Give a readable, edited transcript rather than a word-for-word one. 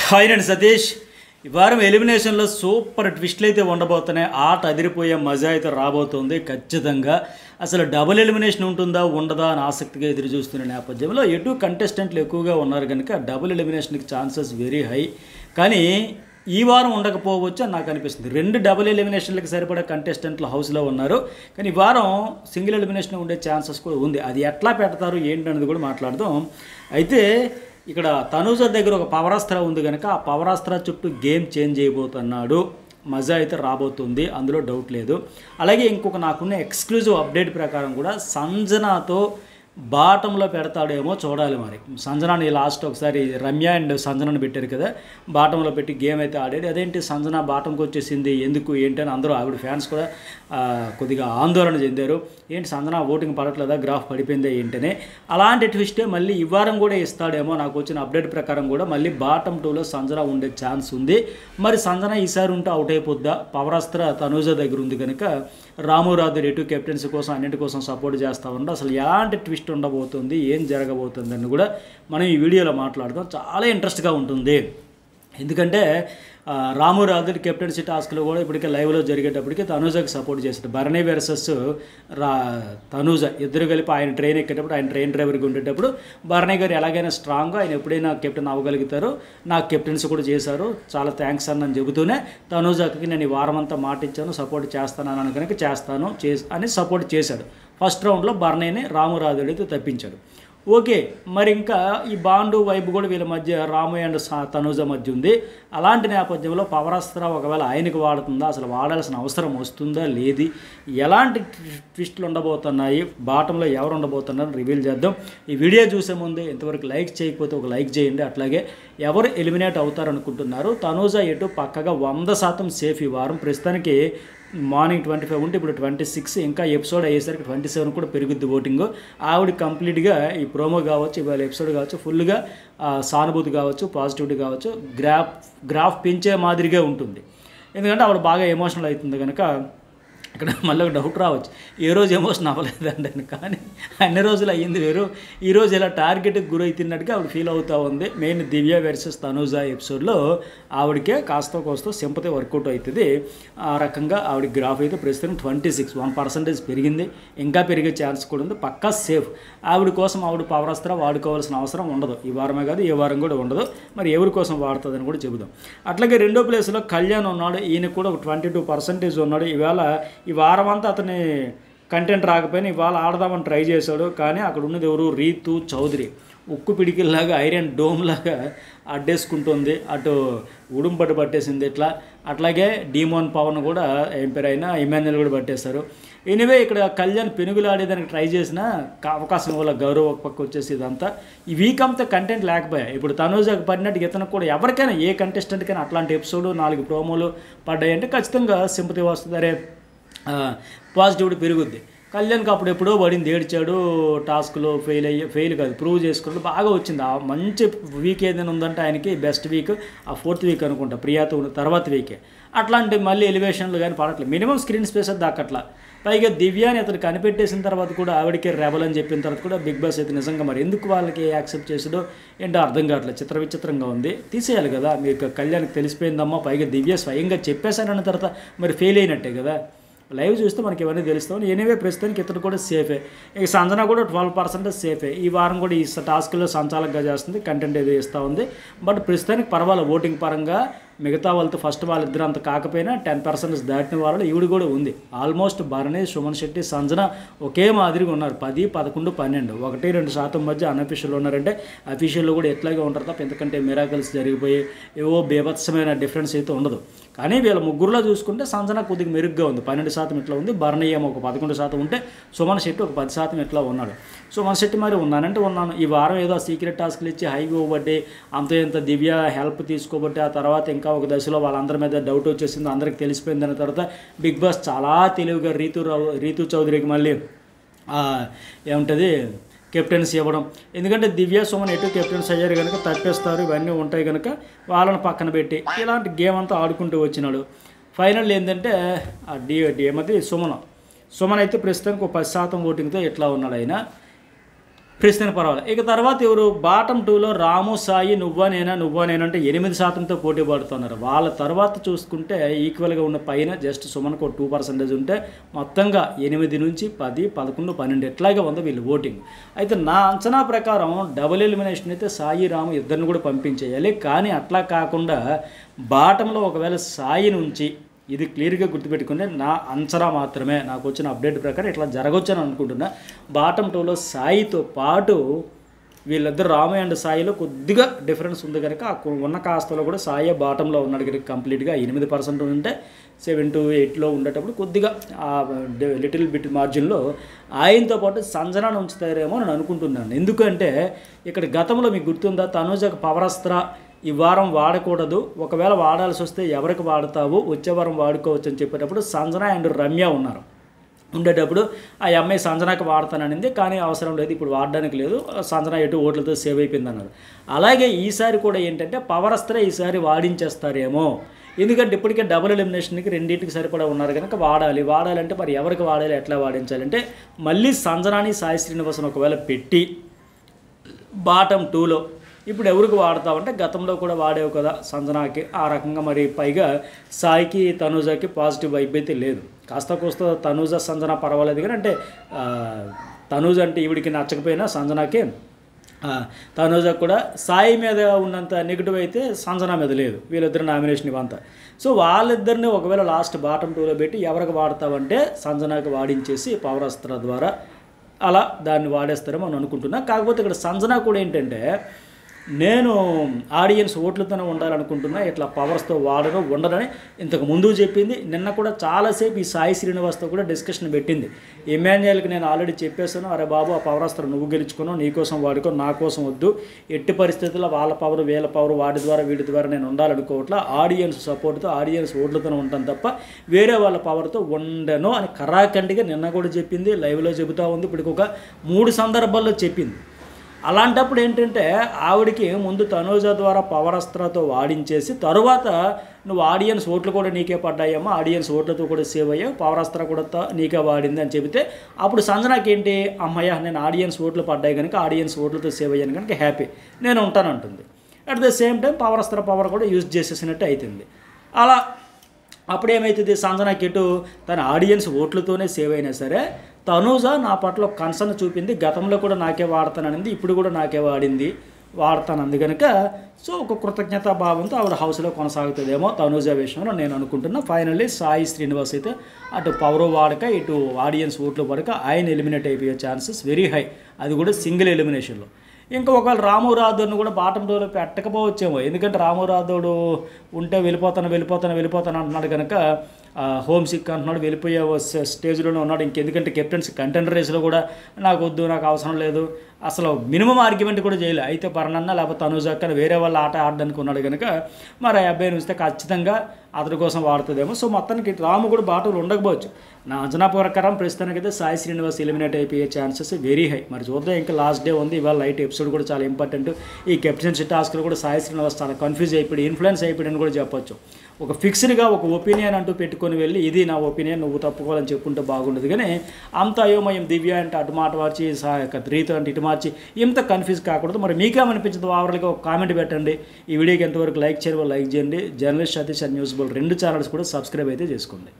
Hi అండి సతీష్. ఈ వారం ఎలిమినేషన్లో సూపర్ ట్విస్ట్లు అయితే ఉండబోతున్నాయి. ఆట అదిరిపోయే మజా అయితే రాబోతుంది ఖచ్చితంగా. అసలు డబుల్ ఎలిమినేషన్ ఉంటుందా ఉండదా అని ఆసక్తిగా ఎదురు చూస్తున్న నేపథ్యంలో ఎటు కంటెస్టెంట్లు ఎక్కువగా ఉన్నారు కనుక డబుల్ ఎలిమినేషన్కి ఛాన్సెస్ వెరీ హై. కానీ ఈ వారం ఉండకపోవచ్చు అని నాకు అనిపిస్తుంది. 2 డబుల్ ఎలిమినేషన్లకు సరిపడా కంటెస్టెంట్లు హౌస్లో ఉన్నారు. కానీ ఈ వారం సింగిల్ ఎలిమినేషన్ ఉండే ఛాన్సెస్ కూడా ఉంది. అది ఎట్లా పెడతారు ఏంటి అనేది కూడా మాట్లాడదాం. అయితే ఇక్కడ తనూజ దగ్గర ఒక పవరాస్త్ర ఉంది కనుక ఆ పవరాస్త్ర చుట్టూ గేమ్ చేంజ్ చేయబోతున్నాడు. మజా అయితే రాబోతుంది, అందులో డౌట్ లేదు. అలాగే ఇంకొక నాకున్న ఎక్స్క్లూజివ్ అప్డేట్ ప్రకారం కూడా సంజనాతో బాటంలో పెడతాడేమో చూడాలి. మరి సంజనాని లాస్ట్ ఒకసారి రమ్య అండ్ సంజనాని పెట్టారు కదా, బాటంలో పెట్టి గేమ్ అయితే ఆడేది. అదేంటి సంజన బాటంకి వచ్చేసింది ఎందుకు ఏంటి అని అందరూ ఆవిడ ఫ్యాన్స్ కూడా కొద్దిగా ఆందోళన చెందారు. ఏంటి సంజన ఓటింగ్ పడట్లేదా, గ్రాఫ్ పడిపోయిందా ఏంటనే. అలాంటి ట్విస్టే మళ్ళీ ఈ వారం కూడా ఇస్తాడేమో. నాకు వచ్చిన అప్డేట్ ప్రకారం కూడా మళ్ళీ బాటం 2లో సంజన ఉండే ఛాన్స్ ఉంది. మరి సంజన ఈసారి ఉంటే అవుట్ అయిపోద్దా? పవరాస్త్ర తనూజ దగ్గర ఉంది కనుక రాము రాథోడ్ ఎటు కెప్టెన్సీ కోసం అన్నింటి కోసం సపోర్ట్ చేస్తూ ఉండదు. అసలు ఎలాంటి ట్విస్ట్ ఉండబోతుంది, ఏం జరగబోతుందని కూడా మనం ఈ వీడియోలో మాట్లాడదాం. చాలా ఇంట్రెస్ట్గా ఉంటుంది. ఎందుకంటే రాము రాథోడ్ కెప్టెన్సీ టాస్క్లో కూడా ఇప్పటికే లైవ్లో జరిగేటప్పటికి తనూజకి సపోర్ట్ చేశాడు. భరణి వర్సెస్ తనూజ ఇద్దరు కలిపి ఆయన ట్రైన్ ఎక్కేటప్పుడు, ఆయన ట్రైన్ డ్రైవర్గా ఉండేటప్పుడు భరణి గారు ఎలాగైనా స్ట్రాంగ్గా ఆయన ఎప్పుడైనా కెప్టెన్ అవ్వగలుగుతారు, నాకు కెప్టెన్సీ కూడా చేశారు, చాలా థ్యాంక్స్ అని చెబుతూనే తనూజకి నేను ఈ వారం అంతా మాట ఇచ్చాను, సపోర్ట్ చేస్తాను కనుక చేస్తాను అని సపోర్ట్ చేశాడు. ఫస్ట్ రౌండ్లో భరణిని రాము రాథోడ్ అయితే తప్పించాడు. ఓకే, మరి ఇంకా ఈ బాండు వైపు కూడా వీళ్ళ మధ్య రాము అండ్ తనూజ మధ్య ఉంది. అలాంటి నేపథ్యంలో పవరాస్త్ర ఒకవేళ ఆయనకు వాడుతుందా, అసలు వాడాల్సిన అవసరం వస్తుందా లేదు, ఎలాంటి ట్విస్టులు ఉండబోతున్నాయి, బాటంలో ఎవరు ఉండబోతున్నారో రివీల్ చేద్దాం. ఈ వీడియో చూసే ముందు ఇంతవరకు లైక్ చేయకపోతే ఒక లైక్ చేయండి. అట్లాగే ఎవరు ఎలిమినేట్ అవుతారనుకుంటున్నారు? తనూజ ఎటు పక్కగా 100% సేఫ్ ఈ వారం. ప్రస్తుతానికి మార్నింగ్ 25 ఉంటే ఇప్పుడు 26, ఇంకా ఎపిసోడ్ అయ్యేసరికి 27 కూడా పెరుగుద్ది ఓటింగ్. ఆవిడ కంప్లీట్గా ఈ ప్రోమో కావచ్చు, ఇవాళ ఎపిసోడ్ కావచ్చు, ఫుల్గా సానుభూతి కావచ్చు, పాజిటివిటీ కావచ్చు, గ్రాఫ్ పెంచే మాదిరిగా ఉంటుంది. ఎందుకంటే ఆవిడ బాగా ఎమోషనల్ అవుతుంది కనుక ఇక్కడ మళ్ళీ ఒక డౌట్ రావచ్చు, ఏ రోజు ఎమోషన్ అవ్వలేదండి అని. కానీ అన్ని రోజులు అయ్యింది వేరు. ఈరోజు ఇలా టార్గెట్కి గురవుతున్నట్టుగా ఆవిడ ఫీల్ అవుతూ ఉంది. మెయిన్ దివ్య వర్సెస్ తనూజ ఎపిసోడ్లో ఆవిడకే కాస్త కోస్తో సింపతి వర్కౌట్ అవుతుంది. ఆ రకంగా ఆవిడ గ్రాఫ్ అయితే ప్రస్తుతం 1% పెరిగింది. ఇంకా పెరిగే ఛాన్స్ కూడా ఉంది. పక్కా సేఫ్. ఆవిడ కోసం ఆవిడ పవరాస్త్ర వాడుకోవాల్సిన అవసరం ఉండదు. ఈ వారమే కాదు, ఏ వారం కూడా ఉండదు. మరి ఎవరి కోసం వాడుతుందని కూడా చెబుదాం. అట్లాగే రెండో ప్లేస్లో కళ్యాణ్ ఉన్నాడు. ఈయన కూడా ఒక 22% ఉన్నాడు. ఈవేళ ఈ వారం అంతా అతని కంటెంట్ రాకపోయినా ఇవాళ ఆడదామని ట్రై చేశాడు. కానీ అక్కడ ఉన్నది ఎవరు? రీతు చౌదరి. ఉక్కు పిడికిల్లాగా ఐరన్ డోమ్ లాగా అడ్డేసుకుంటుంది. అటు ఉడుంపట్టు పట్టేసింది ఇట్లా. అట్లాగే డీమోన్ పవన్ కూడా ఎంపైర్ అయినా ఇమాన్యుల్ కూడా పట్టేశారు. ఎనివే ఇక్కడ కళ్యాణ్ పెనుగులాడేదానికి ట్రై చేసిన అవకాశం వల్ల గౌరవ పక్క వచ్చేసి ఇదంతా ఈ వీక్ అంతా కంటెంట్ లేకపోయా. ఇప్పుడు తనూజకి పడినట్టు ఇతను కూడా ఎవరికైనా ఏ కంటెస్టెంట్కైనా అట్లాంటి ఎపిసోడ్ 4 ప్రోమోలు పడ్డాయంటే ఖచ్చితంగా సింపతి వస్తుంది, అరే పాజిటివిటీ పెరుగుద్ది. కళ్యాణ్కి అప్పుడు ఎప్పుడో పడింది, ఏడ్చాడు, టాస్క్లో ఫెయిల్ కాదు ప్రూవ్ చేసుకున్నాడు, బాగా వచ్చింది. ఆ మంచి వీక్ ఏదైనా ఉందంటే ఆయనకి బెస్ట్ వీక్ ఆ 4th వీక్ అనుకుంటా, ప్రియాతో ఉన్న తర్వాత వీకే. అట్లాంటి మళ్ళీ ఎలివేషన్లు కానీ పడట్లేదు, మినిమం స్క్రీన్ స్పేస్ అది దాకట్లా. పైగా దివ్యాని అతను కనిపెట్టేసిన తర్వాత కూడా ఆవిడకే రెబల్ అని చెప్పిన తర్వాత కూడా బిగ్ బాస్ అయితే నిజంగా మరి ఎందుకు వాళ్ళకి యాక్సెప్ట్ చేసాడో ఏంటో అర్థం కావట్లేదు. విచిత్రంగా ఉంది. తీసేయాలి కదా. మీకు కళ్యాణ్కి తెలిసిపోయిందమ్మా, పైగా దివ్య స్వయంగా చెప్పేశానన్న తర్వాత మరి ఫెయిల్ అయినట్టే కదా. లైవ్ చూస్తే మనకి ఇవన్నీ తెలుస్తాం. ఎనీవే ప్రస్తుతానికి ఇతను కూడా సేఫే. ఇక సంజన కూడా 12% సేఫే. ఈ వారం కూడా ఈ టాస్క్లో సంచాలకంగా చేస్తుంది, కంటెంట్ ఏదో ఇస్తూ ఉంది. బట్ ప్రస్తుతానికి పర్వాలేదు ఓటింగ్ పరంగా. మిగతా వాళ్ళతో ఫస్ట్ వాళ్ళిద్దరు అంత కాకపోయినా 10% దాటిన వాళ్ళు ఈవిడ కూడా ఉంది. ఆల్మోస్ట్ భరణి, సుమన్ శెట్టి, సంజన ఒకే మాదిరిగా ఉన్నారు. 10, 11, 12, 1-2% మధ్య అన్అఫీషియల్ ఉన్నారంటే అఫీషియల్లో కూడా ఎట్లాగే ఉంటారు తప్ప ఎందుకంటే మిరాకల్స్ జరిగిపోయి ఏవో బీభత్సమైన డిఫరెన్స్ అయితే ఉండదు. కానీ వీళ్ళ ముగ్గురులో చూసుకుంటే సంజన కొద్దిగా మెరుగ్గా ఉంది, 12% ఇట్లా ఉంది. భరణి ఏమో ఒక 11% ఉంటే సుమన్ శెట్టి ఒక 10% ఇట్లా ఉన్నాడు. సుమన్ శెట్టి మరి ఉన్నానంటే ఉన్నాను. ఈ వారం ఏదో సీక్రెట్ టాస్క్లు ఇచ్చి హైవ్ ఇవ్వబట్టి అంత ఇంత దివ్య హెల్ప్ తీసుకోబట్టి ఆ తర్వాత ఇంకా ఒక దశలో వాళ్ళందరి మీద డౌట్ వచ్చేసింది, అందరికి తెలిసిపోయింది. అన్న తర్వాత బిగ్ బాస్ చాలా తెలివిగా రీతు చౌదరికి మళ్ళీ ఏముంటుంది కెప్టెన్సీ ఇవ్వడం. ఎందుకంటే దివ్య సుమన్ ఎటు కెప్టెన్స్ అయ్యారు కనుక తప్పేస్తారు, ఇవన్నీ ఉంటాయి కనుక వాళ్ళని పక్కన పెట్టి ఇలాంటి గేమ్ అంతా ఆడుకుంటూ వచ్చినాడు. ఫైనల్ ఏంటంటే ఏమది సుమన్ అయితే ప్రస్తుతానికి ఒక 10% ఓటింగ్తో ఎట్లా ఉన్నాడు ఆయన. ప్రస్తుతం పర్వాలేదు. ఇక తర్వాత ఎవరు బాటమ్ 2లో రాము, సాయి, నువ్వా నేనా అంటే 8%తో పోటీ పడుతున్నారు. వాళ్ళ తర్వాత చూసుకుంటే ఈక్వల్గా ఉన్న పైన జస్ట్ సుమన్కు 2% ఉంటే మొత్తంగా 8 నుంచి 10, 11, 12 ఎట్లాగే ఉందో వీళ్ళు ఓటింగ్. అయితే నా అంచనా ప్రకారం డబుల్ ఎలిమినేషన్ అయితే సాయి, రాము ఇద్దరిని కూడా పంపించేయాలి. కానీ అట్లా కాకుండా బాటంలో ఒకవేళ సాయి నుంచి, ఇది క్లియర్గా గుర్తుపెట్టుకునే నా అంచనా మాత్రమే, నాకు వచ్చిన అప్డేట్ ప్రకారం ఇట్లా జరగవచ్చని అనుకుంటున్నా. బాటమ్ 2లో సాయితో పాటు వీళ్ళిద్దరు రాము అండ్ సాయిలో కొద్దిగా డిఫరెన్స్ ఉంది కనుక ఉన్న కాస్తలో కూడా సాయి బాటంలో ఉన్నాడు కనుక కంప్లీట్గా 8% ఉంటే 7 to 8లో ఉండేటప్పుడు కొద్దిగా లిటిల్ బిట్ మార్జిన్లో ఆయనతో పాటు సంజనాను ఉంచుతారేమో నేను అనుకుంటున్నాను. ఎందుకంటే ఇక్కడ గతంలో మీకు గుర్తుందా, తనూజకు పవరస్త్ర ఈ వారం వాడకూడదు, ఒకవేళ వాడాల్సి వస్తే ఎవరికి వాడతావు, వచ్చే వారం వాడుకోవచ్చు అని చెప్పేటప్పుడు సంజన అండ్ రమ్య ఉండేటప్పుడు ఆ అమ్మాయి సంజనాకి వాడతాననింది. కానీ అవసరం లేదు, ఇప్పుడు వాడడానికి లేదు, సంజన ఎటు ఓట్లతో సేవ్ అయిపోయింది అన్నారు. అలాగే ఈసారి కూడా ఏంటంటే పవరస్త్ర ఈసారి వాడించేస్తారేమో. ఎందుకంటే ఇప్పటికే డబుల్ ఎలిమినేషన్కి రెండింటికి సరిపడా ఉన్నారు కనుక వాడాలంటే మరి ఎవరికి వాడాలి, ఎట్లా వాడించాలంటే మళ్ళీ సంజనాని, సాయి శ్రీనివాసన్ ఒకవేళ పెట్టి బాటమ్ 2లో ఇప్పుడు ఎవరికి వాడతావంటే గతంలో కూడా వాడేవు కదా సంజనాకి, ఆ రకంగా మరి పైగా సాయికి, తనూజకి పాజిటివ్ వైబ్ అయితే లేదు. కాస్త కోస్త తనూజ, సంజన పర్వాలేదు కానీ అంటే తనూజ అంటే ఈవిడికి నచ్చకపోయినా సంజనాకి, తనూజ కూడా సాయి మీద ఉన్నంత నెగిటివ్ అయితే సంజన మీద లేదు. వీళ్ళిద్దరు నామినేషన్ ఇవంతా. సో వాళ్ళిద్దరిని ఒకవేళ లాస్ట్ బాటమ్ 2లో పెట్టి ఎవరికి వాడతావంటే సంజనాకి వాడించేసి పవరస్త్ర ద్వారా అలా దాన్ని వాడేస్తారేమో అని అనుకుంటున్నా. కాకపోతే ఇక్కడ సంజన కూడా ఏంటంటే నేను ఆడియన్స్ ఓట్లతోనే ఉండాలనుకుంటున్నా, ఇట్లా పవర్స్తో ఉండదని ఇంతకు ముందు చెప్పింది. నిన్న కూడా చాలాసేపు ఈ సాయి శ్రీనివాస్తో కూడా డిస్కషన్ పెట్టింది. ఎమాన్యుయల్కి నేను ఆల్రెడీ చెప్పేశాను, అరే బాబు ఆ పవరస్త్రం నువ్వు గెలుచుకున్నావు, నీకోసం వాడుకో, నా కోసం వద్దు, ఎట్టి పరిస్థితుల్లో వాళ్ళ పవర్ వీళ్ళ పవర్ వాడి ద్వారా వీడి ద్వారా నేను ఉండాలనుకోవట్లా, ఆడియన్స్ సపోర్ట్తో ఆడియన్స్ ఓట్లతోనే ఉంటాను తప్ప వేరే వాళ్ళ పవర్తో ఉండను అని కరాఖండిగా నిన్న కూడా చెప్పింది, లైవ్లో చెబుతూ ఉంది, ఇప్పటికి ఒక 3 సందర్భాల్లో చెప్పింది. అలాంటప్పుడు ఏంటంటే ఆవిడికి ముందు తనూజ ద్వారా పవరస్త్రతో వాడించేసి తరువాత నువ్వు ఆడియన్స్ ఓట్లు కూడా నీకే పడ్డాయమ్మా, ఆడియన్స్ ఓట్లతో కూడా సేవ్ అయ్యావు, పవరస్త్ర కూడా నీకే వాడింది అని చెబితే అప్పుడు సంజనాకి ఏంటి, అమ్మయ్య నేను ఆడియన్స్ ఓట్లు పడ్డాయి కనుక ఆడియన్స్ ఓట్లతో సేవ్ అయ్యాను కనుక హ్యాపీ, నేను ఉంటానంటుంది. అట్ ద సేమ్ టైం పవరస్త్ర పవర్ కూడా యూజ్ చేసేసినట్టు అవుతుంది. అలా అప్పుడేమవుతుంది, సంజనాకి ఎటు తన ఆడియన్స్ ఓట్లతోనే సేవ్ అయినా సరే తనూజ నా పట్ల కన్సర్న్ చూపింది, గతంలో కూడా నాకే వాడతాననింది, ఇప్పుడు కూడా నాకే వాడతానంది కనుక సో ఒక కృతజ్ఞతా భావంతో ఆవిడ హౌస్లో కొనసాగుతుందేమో తనూజ విషయంలో నేను అనుకుంటున్నా. ఫైనల్లీ సాయి శ్రీనివాస్ అయితే అటు పవర్ వాడక ఇటు ఆడియన్స్ ఓట్లు పడక ఆయన ఎలిమినేట్ అయిపోయే ఛాన్సెస్ వెరీ హై, అది కూడా సింగిల్ ఎలిమినేషన్లో. ఇంకా ఒకవేళ రాము రాథోడ్ని కూడా బాటమ్ 2లో పెట్టకపోవచ్చేమో, ఎందుకంటే రాము రాథోడ్ ఉంటే వెళ్ళిపోతాను అంటున్నాడు కనుక హోమ్ సిక్ అంటున్నాడు, వెళ్ళిపోయే స్టేజ్లోనే ఉన్నాడు. ఇంకెందుకంటే కెప్టెన్స్ కంటెండర్ రేస్లో కూడా నాకు వద్దు, నాకు అవసరం లేదు, అసలు మినిమం ఆర్గ్యుమెంట్ కూడా చేయలేదు. అయితే పర్ణన్న లేకపోతే తనూజ వేరే వాళ్ళ ఆట ఆడడానికి ఉన్నాడు కనుక మరి ఆ అబ్బాయిని వస్తే ఖచ్చితంగా అతని కోసం వాడుతుందేమో. సో మొత్తానికి రాము కూడా బాటలు ఉండకపోవచ్చు. నా అంచనా ప్రకారం ప్రస్తుతానికైతే సాయి శ్రీనివాస్ ఎలిమినేట్ అయిపోయే ఛాన్సెస్ వెరీ హై. మరి చూద్దాం, ఇంకా లాస్ట్ డే ఉంది, ఇవాళ నైట్ ఎపిసోడ్ కూడా చాలా ఇంపార్టెంట్. ఈ కెప్టెన్సీ టాస్క్లో కూడా సాయి శ్రీనివాస్ చాలా కన్ఫ్యూజ్ అయిపోయి ఇన్ఫ్లుయెన్స్ అయిపోయాడని కూడా చెప్పొచ్చు. ఒక ఫిక్స్డ్గా ఒక ఒపీనియన్ అంటూ పెట్టుకొని వెళ్ళి ఇది నా ఒపీనియన్, నువ్వు తప్పుకోవాలని చెప్పుకుంటే బాగుండదు. కానీ అంత అయోమయం దివ్య అంటే అటు మాట మార్చి, రీతు అంటే ఇటు మార్చి, ఇంత కన్ఫ్యూజ్ కాకూడదు. మరి మీకేమనిపించదు ఓవరాల్గా ఒక కామెంట్ పెట్టండి. ఈ వీడియోకి ఎంతవరకు లైక్ చేయండి, journalist Satish and news Bol 2 channels కూడా సబ్స్క్రైబ్ అయితే చేసుకోండి.